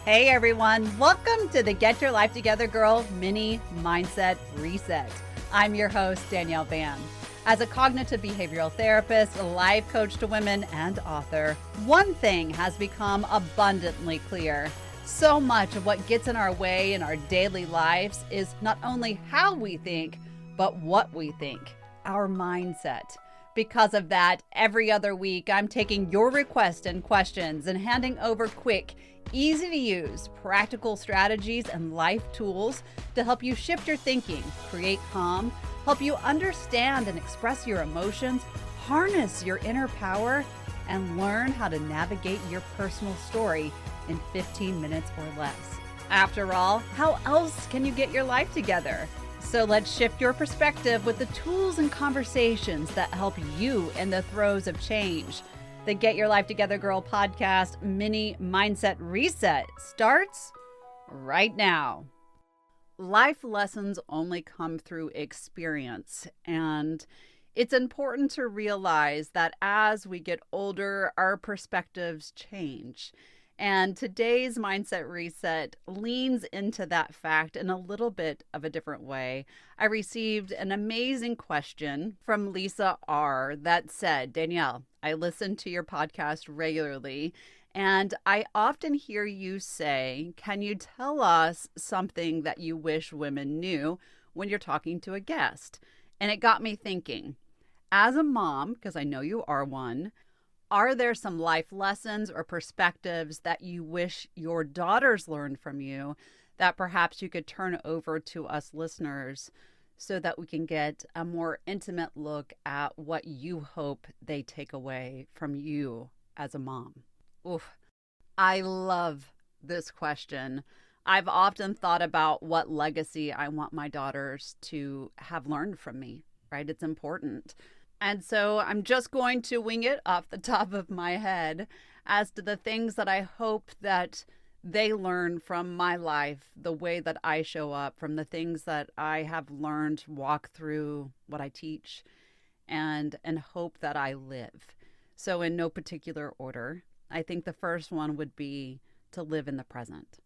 Hey everyone, welcome to the Get Your Life Together Girl Mini Mindset Reset. I'm your host, Danielle. As a cognitive behavioral therapist, a life coach to women, and author, one thing has become abundantly clear. So much of what gets in our way in our daily lives is not only how we think, but what we think, our mindset. Because of that, every other week, I'm taking your requests and questions and handing over quick, easy to use, practical strategies and life tools to help you shift your thinking, create calm, help you understand and express your emotions, harness your inner power, and learn how to navigate your personal story in 15 minutes or less. After all, how else can you get your life together? So let's shift your perspective with the tools and conversations that help you in the throes of change. The Get Your Life Together Girl podcast mini mindset reset starts right now. Life lessons only come through experience, and it's important to realize that as we get older, our perspectives change. And today's mindset reset leans into that fact in a little bit of a different way. I received an amazing question from Lisa R. that said, Danielle, I listen to your podcast regularly, and I often hear you say, can you tell us something that you wish women knew when you're talking to a guest? And it got me thinking, as a mom, because I know you are one, are there some life lessons or perspectives that you wish your daughters learned from you that perhaps you could turn over to us listeners so that we can get a more intimate look at what you hope they take away from you as a mom? Oof, I love this question. I've often thought about what legacy I want my daughters to have learned from me, right? It's important. And so I'm just going to wing it off the top of my head as to the things that I hope that they learn from my life, the way that I show up, from the things that I have learned, walk through what I teach, and hope that I live. So in no particular order, I think the first one would be to live in the present.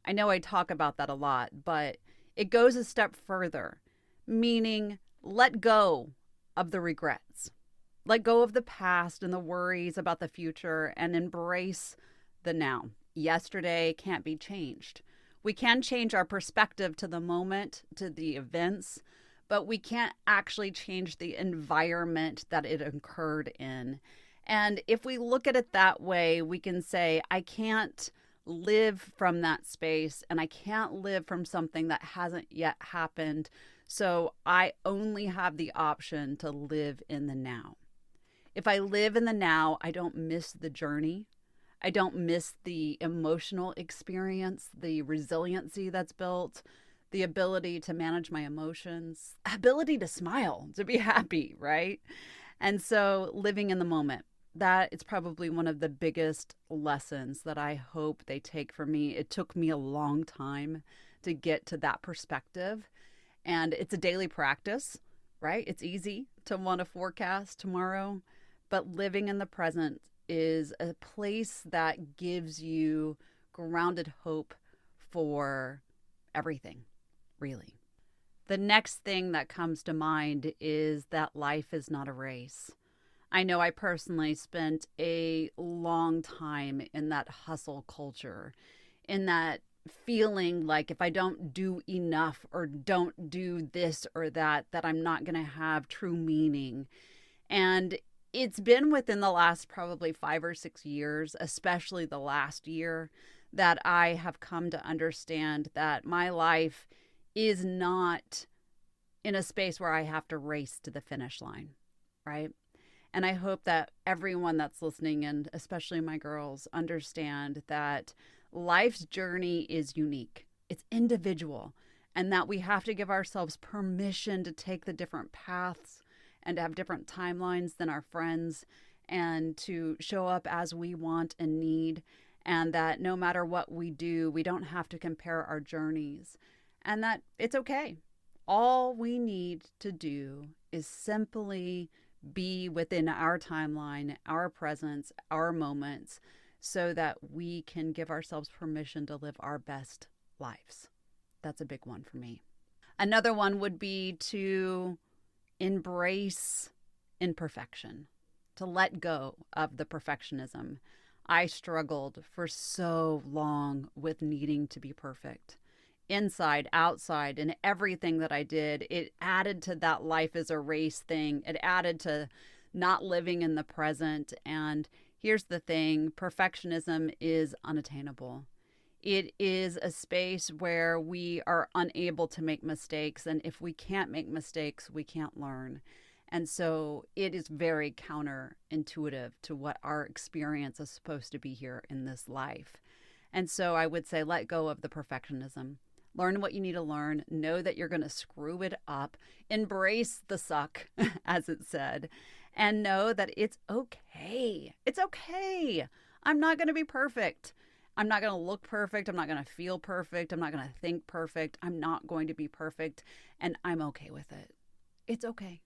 I know I talk about that a lot, but it goes a step further, meaning let go of the regrets. Let go of the past and the worries about the future and embrace the now. Yesterday can't be changed. We can change our perspective to the moment, to the events, but we can't actually change the environment that it occurred in. And if we look at it that way, we can say, I can't live from that space and I can't live from something that hasn't yet happened. So I only have the option to live in the now. If I live in the now, I don't miss the journey. I don't miss the emotional experience, the resiliency that's built, the ability to manage my emotions, ability to smile, to be happy, right? And so living in the moment, that is probably one of the biggest lessons that I hope they take from me. It took me a long time to get to that perspective. And it's a daily practice, right? It's easy to want to forecast tomorrow, but living in the present is a place that gives you grounded hope for everything, really. The next thing that comes to mind is that life is not a race. I know I personally spent a long time in that hustle culture, in that feeling like if I don't do enough or don't do this or that I'm not going to have true meaning. And it's been within the last probably 5 or 6 years, especially the last year, that I have come to understand that my life is not in a space where I have to race to the finish line, right? And I hope that everyone that's listening, and especially my girls, understand that life's journey is unique. It's individual, and that we have to give ourselves permission to take the different paths and to have different timelines than our friends and to show up as we want and need, and that no matter what we do, we don't have to compare our journeys, and that it's okay. All we need to do is simply be within our timeline, our presence, our moments, so that we can give ourselves permission to live our best lives. That's a big one for me. Another one would be to embrace imperfection, to let go of the perfectionism. I struggled for so long with needing to be perfect. Inside, outside, and everything that I did, it added to that life is a race thing. It added to not living in the present. And here's the thing, perfectionism is unattainable. It is a space where we are unable to make mistakes. And if we can't make mistakes, we can't learn. And so it is very counterintuitive to what our experience is supposed to be here in this life. And so I would say let go of the perfectionism. Learn what you need to learn. Know that you're going to screw it up. Embrace the suck, as it said. And know that it's okay. It's okay. I'm not going to be perfect. I'm not going to look perfect. I'm not going to feel perfect. I'm not going to think perfect. I'm not going to be perfect. And I'm okay with it. It's okay.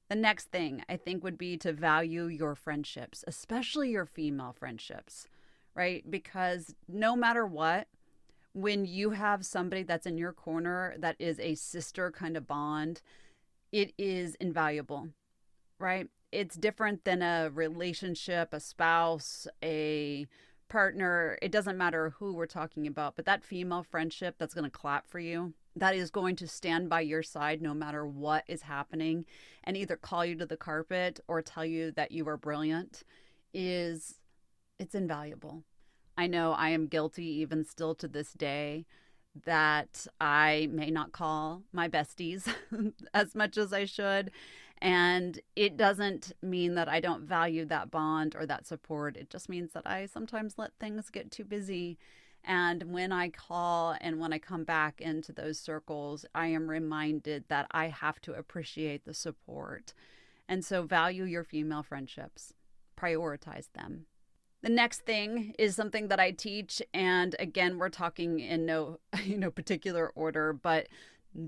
The next thing I think would be to value your friendships, especially your female friendships, right? Because no matter what, when you have somebody that's in your corner that is a sister kind of bond, it is invaluable, right? It's different than a relationship, a spouse, a partner. It doesn't matter who we're talking about, but that female friendship that's going to clap for you, that is going to stand by your side no matter what is happening and either call you to the carpet or tell you that you are brilliant, it's invaluable. I know I am guilty even still to this day that I may not call my besties as much as I should. And it doesn't mean that I don't value that bond or that support. It just means that I sometimes let things get too busy. And when I call and when I come back into those circles, I am reminded that I have to appreciate the support. And so value your female friendships, prioritize them. The next thing is something that I teach. And again, we're talking in no particular order, but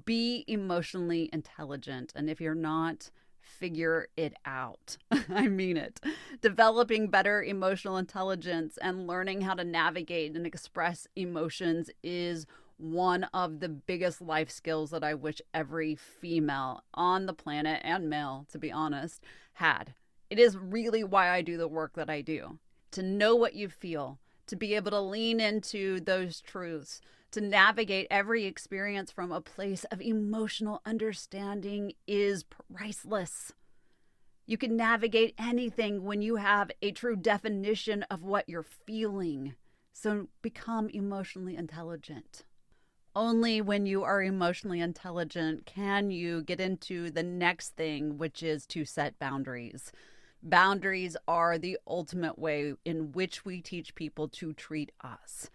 be emotionally intelligent. And if you're not, figure it out. I mean it. Developing better emotional intelligence and learning how to navigate and express emotions is one of the biggest life skills that I wish every female on the planet and male, to be honest, had. It is really why I do the work that I do. To know what you feel, to be able to lean into those truths, to navigate every experience from a place of emotional understanding is priceless. You can navigate anything when you have a true definition of what you're feeling. So become emotionally intelligent. Only when you are emotionally intelligent can you get into the next thing, which is to set boundaries. Boundaries are the ultimate way in which we teach people to treat us.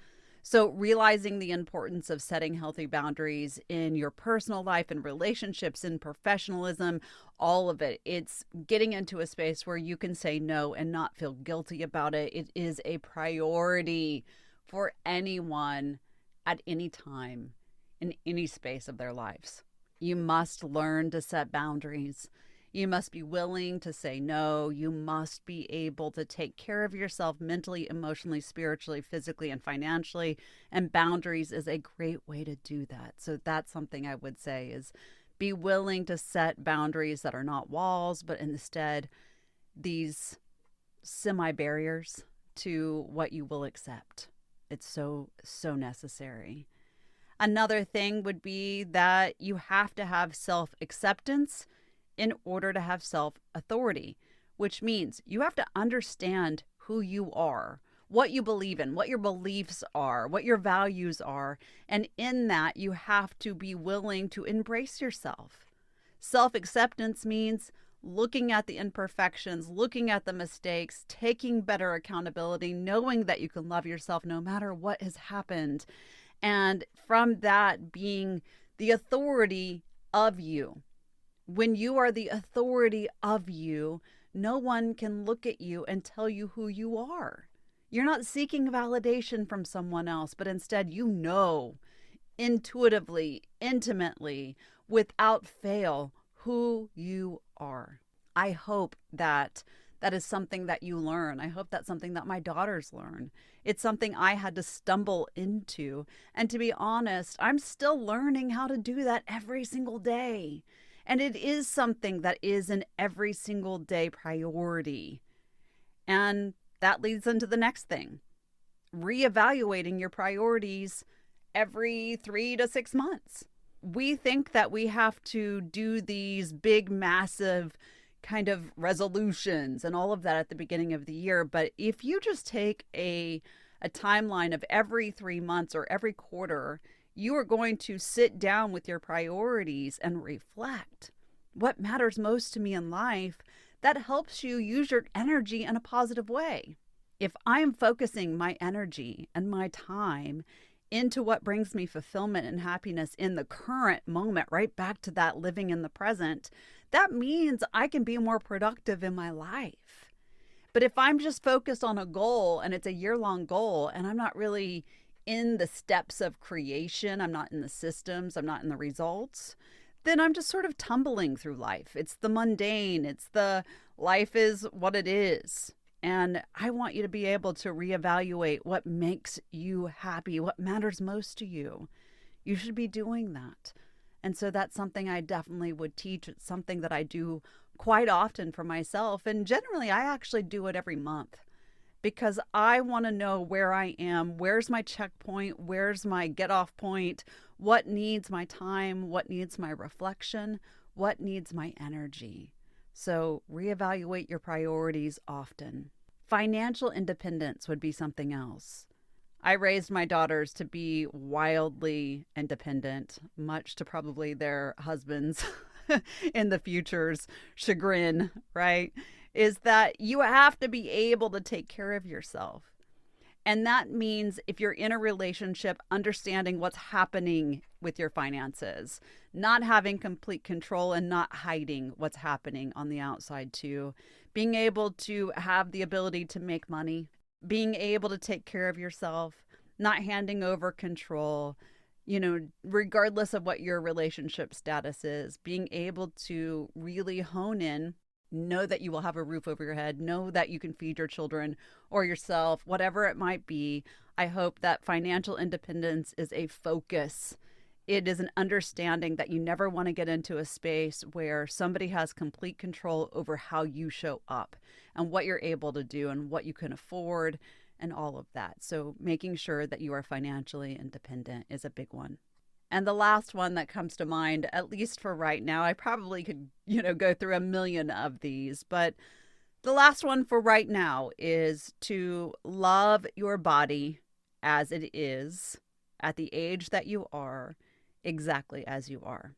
So realizing the importance of setting healthy boundaries in your personal life and relationships and professionalism, all of it, it's getting into a space where you can say no and not feel guilty about it. It is a priority for anyone at any time in any space of their lives. You must learn to set boundaries. You must be willing to say no. You must be able to take care of yourself mentally, emotionally, spiritually, physically, and financially. And boundaries is a great way to do that. So that's something I would say is be willing to set boundaries that are not walls, but instead these semi-barriers to what you will accept. It's so necessary. Another thing would be that you have to have self-acceptance in order to have self-authority, which means you have to understand who you are, what you believe in, what your beliefs are, what your values are. And in that, you have to be willing to embrace yourself. Self-acceptance means looking at the imperfections, looking at the mistakes, taking better accountability, knowing that you can love yourself no matter what has happened. And from that being the authority of you. When you are the authority of you, no one can look at you and tell you who you are. You're not seeking validation from someone else, but instead you know intuitively, intimately, without fail, who you are. I hope that that is something that you learn. I hope that's something that my daughters learn. It's something I had to stumble into. And to be honest, I'm still learning how to do that every single day. And it is something that is an every single day priority. And that leads into the next thing, reevaluating your priorities every 3 to 6 months. We think that we have to do these big, massive kind of resolutions and all of that at the beginning of the year. But if you just take a timeline of every 3 months or every quarter, you are going to sit down with your priorities and reflect what matters most to me in life. That helps you use your energy in a positive way. If I'm focusing my energy and my time into what brings me fulfillment and happiness in the current moment, right back to that living in the present, that means I can be more productive in my life. But if I'm just focused on a goal and it's a year-long goal and I'm not really in the steps of creation, I'm not in the systems, I'm not in the results, then I'm just sort of tumbling through life. It's the mundane, it's the life is what it is. And I want you to be able to reevaluate what makes you happy, what matters most to you. You should be doing that. And so that's something I definitely would teach. It's something that I do quite often for myself. And generally, I actually do it every month because I want to know where I am, where's my checkpoint, where's my get off point, what needs my time, what needs my reflection, what needs my energy. So reevaluate your priorities often. Financial independence would be something else. I raised my daughters to be wildly independent, much to probably their husbands in the future's chagrin, right? Is that you have to be able to take care of yourself. And that means if you're in a relationship, understanding what's happening with your finances, not having complete control and not hiding what's happening on the outside too. Being able to have the ability to make money, being able to take care of yourself, not handing over control, regardless of what your relationship status is, being able to really hone in, know that you will have a roof over your head, know that you can feed your children or yourself, whatever it might be. I hope that financial independence is a focus. It is an understanding that you never want to get into a space where somebody has complete control over how you show up and what you're able to do and what you can afford and all of that. So making sure that you are financially independent is a big one. And the last one that comes to mind, at least for right now, I probably could, go through a million of these, but the last one for right now is to love your body as it is at the age that you are, exactly as you are.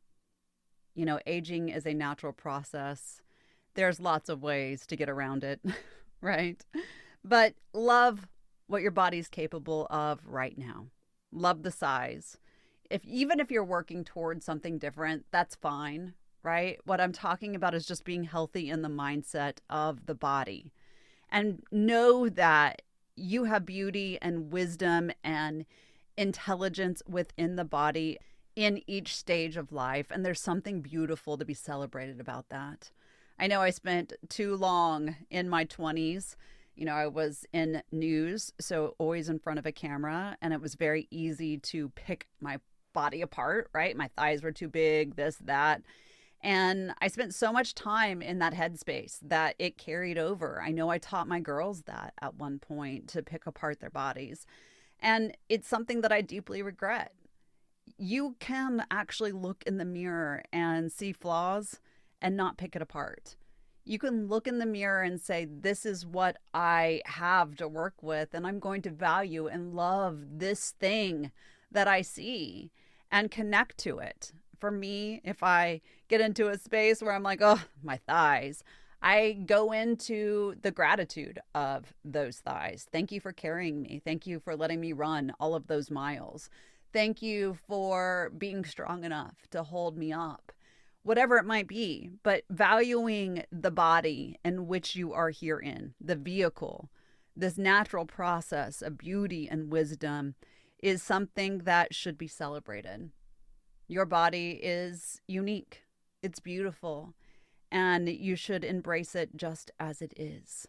Aging is a natural process. There's lots of ways to get around it, right? But love what your body's capable of right now. Love the size. Even if you're working towards something different, that's fine, right? What I'm talking about is just being healthy in the mindset of the body. And know that you have beauty and wisdom and intelligence within the body in each stage of life. And there's something beautiful to be celebrated about that. I know I spent too long in my 20s. I was in news, so always in front of a camera, and it was very easy to pick my body apart, right? My thighs were too big, this, that. And I spent so much time in that headspace that it carried over. I know I taught my girls that at one point, to pick apart their bodies. And it's something that I deeply regret. You can actually look in the mirror and see flaws and not pick it apart. You can look in the mirror and say, this is what I have to work with, and I'm going to value and love this thing that I see and connect to it. For me, if I get into a space where I'm like, oh, my thighs, I go into the gratitude of those thighs. Thank you for carrying me. Thank you for letting me run all of those miles. Thank you for being strong enough to hold me up. Whatever it might be, but valuing the body in which you are here in, the vehicle, this natural process of beauty and wisdom is something that should be celebrated. Your body is unique. It's beautiful. and you should embrace it just as it is.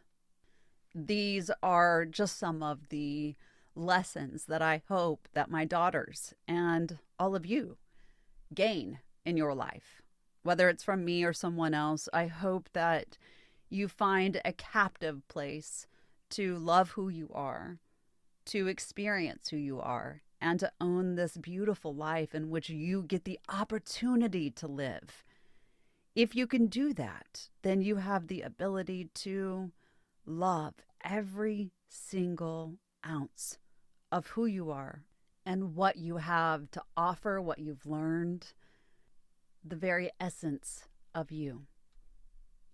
These are just some of the lessons that I hope that my daughters and all of you gain in your life. Whether it's from me or someone else, I hope that you find a captive place to love who you are, to experience who you are, and to own this beautiful life in which you get the opportunity to live. If you can do that, then you have the ability to love every single ounce of who you are and what you have to offer, what you've learned, the very essence of you.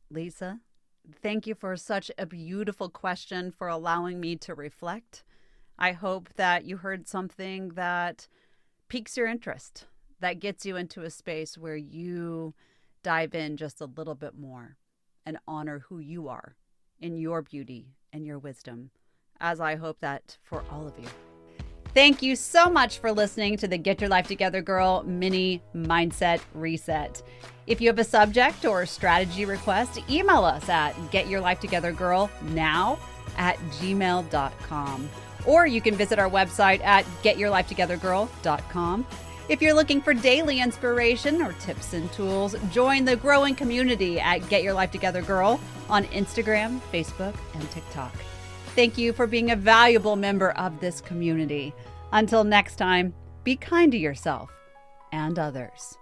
Lisa, thank you for such a beautiful question, for allowing me to reflect. I hope that you heard something that piques your interest, that gets you into a space where you dive in just a little bit more and honor who you are in your beauty and your wisdom, as I hope that for all of you. Thank you so much for listening to the Get Your Life Together Girl mini mindset reset. If you have a subject or strategy request, email us at getyourlifetogethergirl@gmail.com. Or you can visit our website at getyourlifetogethergirl.com. If you're looking for daily inspiration or tips and tools, join the growing community at Get Your Life Together Girl on Instagram, Facebook, and TikTok. Thank you for being a valuable member of this community. Until next time, be kind to yourself and others.